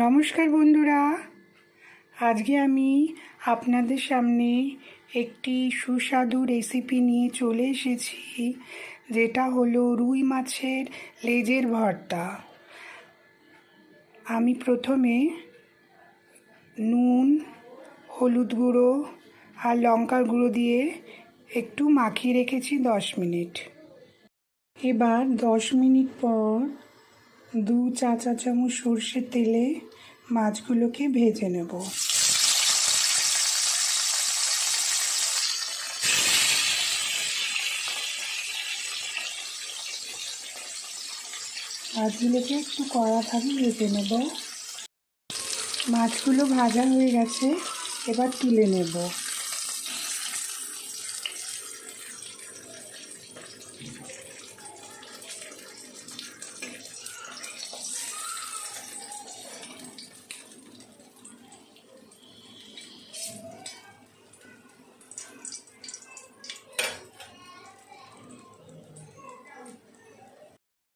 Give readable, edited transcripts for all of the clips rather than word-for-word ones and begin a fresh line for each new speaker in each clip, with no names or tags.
নমস্কার বন্ধুরা, আজকে আমি আপনাদের সামনে একটি সুস্বাদু রেসিপি নিয়ে চলে এসেছি, যেটা হলো রুই মাছের লেজের ভর্তা। আমি প্রথমে নুন, হলুদ গুঁড়ো আর লঙ্কার গুঁড়ো দিয়ে একটু মাখিয়ে রেখেছি 10 মিনিট। এবার 10 মিনিট পর 2 চা চামচ সর্ষের তেলে মাছগুলোকে ভেজে নেব। মাছগুলোকে একটু কড়াভাবে ভেজে নেব। মাছগুলো ভাজা হয়ে গেছে, এবার তুলে নেব।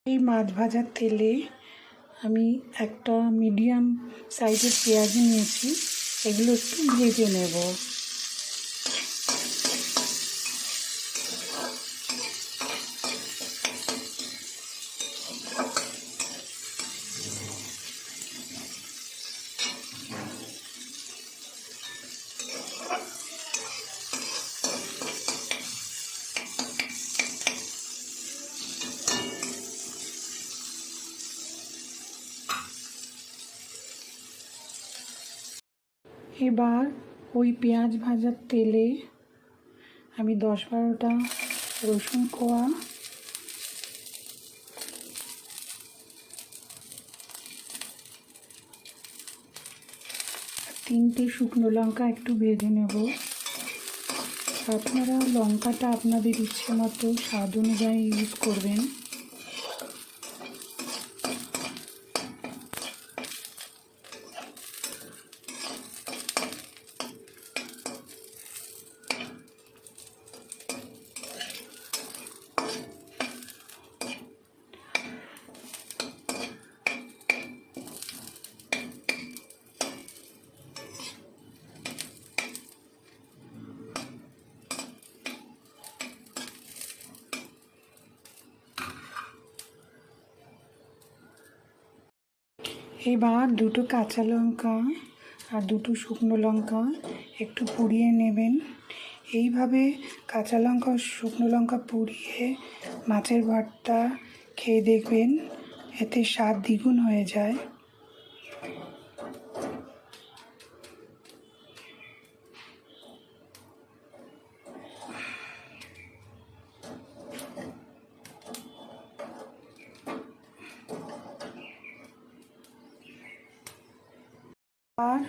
এই মাছ ভাজার তেলে আমি একটা মিডিয়াম সাইজের পেঁয়াজ নিয়েছি, এগুলো একটু ভেজে নেব। এবার ওই পেঁয়াজ ভাজার তেলে আমি 10-12টা রসুন কোয়া, তিনটে শুকনো লঙ্কা একটু ভেজে নেব। আপনারা লঙ্কাটা আপনাদের ইচ্ছে মতো স্বাদ অনুযায়ী ইউজ করবেন। এবার 2টো কাঁচা লঙ্কা আর 2টো শুকনো লঙ্কা একটু পুড়িয়ে নেবেন। এইভাবে কাঁচা লঙ্কা ও শুকনো লঙ্কা পুড়িয়ে মাছের ভর্তা খেয়ে দেখবেন, এতে স্বাদ দ্বিগুণ হয়ে যায়। আর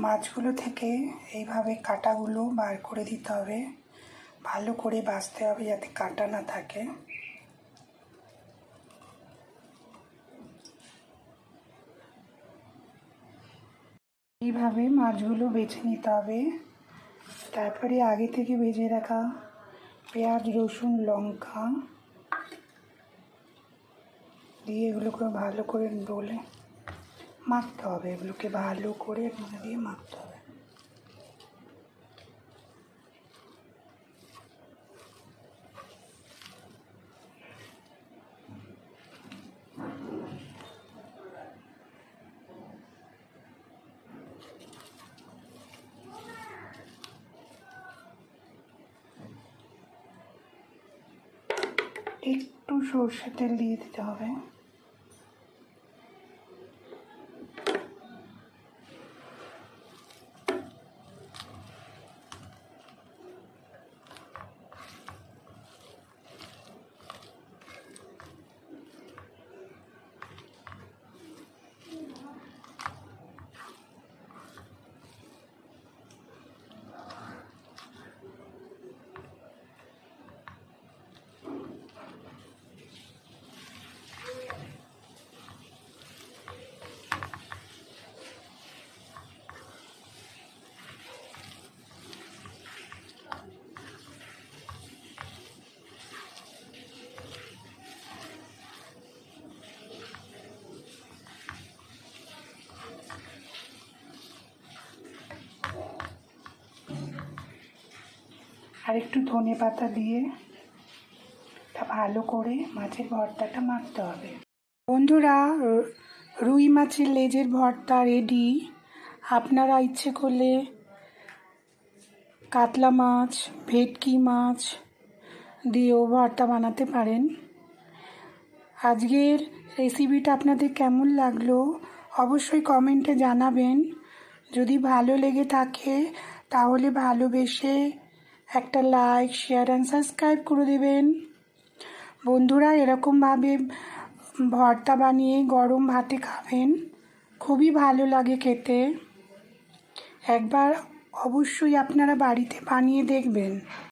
মাছগুলো থেকে এইভাবে কাঁটাগুলো বার করে দিতে হবে, ভালো করে বাছতে হবে যাতে কাঁটা না থাকে। এইভাবে মাছগুলো বেছে নিতে হবে। তারপরে আগে থেকে ভেজে রাখা পেঁয়াজ, রসুন, লঙ্কা দিয়ে এগুলোকে ভালো করে ডলে মাখতে হবে। এগুলোকে ভালো করে দিয়ে মাখতে হবে। একটু সরষের তেল দিয়ে দিতে হবে। আর একটু ধনে পাতা দিয়ে ভালো করে মাছের ভর্তাটা মাখতে হবে। বন্ধুরা, রুই মাছের লেজের ভর্তা রেডি। আপনারা ইচ্ছে করলে কাতলা মাছ, ভেটকি মাছ দিয়েও ভর্তা বানাতে পারেন। আজকের রেসিপিটা আপনাদের কেমন লাগলো অবশ্যই কমেন্টে জানাবেন। যদি ভালো লেগে থাকে তাহলে ভালোবেসে একটা লাইক, শেয়ার অ্যান্ড সাবস্ক্রাইব করে দেবেন। বন্ধুরা, এরকমভাবে ভর্তা বানিয়ে গরম ভাতে খাবেন, খুবই ভালো লাগে খেতে। একবার অবশ্যই আপনারা বাড়িতে বানিয়ে দেখবেন।